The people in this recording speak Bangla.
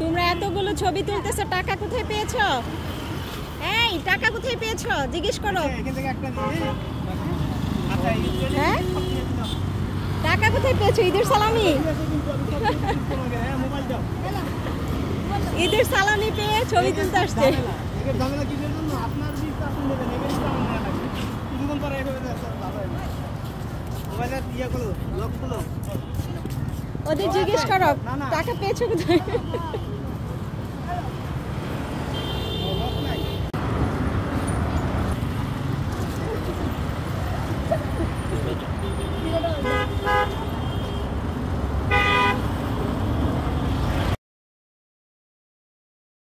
তোমরা এতগুলো ছবি তুলতেছো, টাকা কোথায় পেয়েছো? এই টাকা কোথায় পেয়েছো জিজ্ঞেস করো। হ্যাঁ টাকা কোথায় পেয়েছো? ঈদের সালামি, ঈদের সালামি পেয়ে ছবি তুলতে আসছে। ওদের জিজ্ঞেস করো টাকা পেয়েছো কোথায়।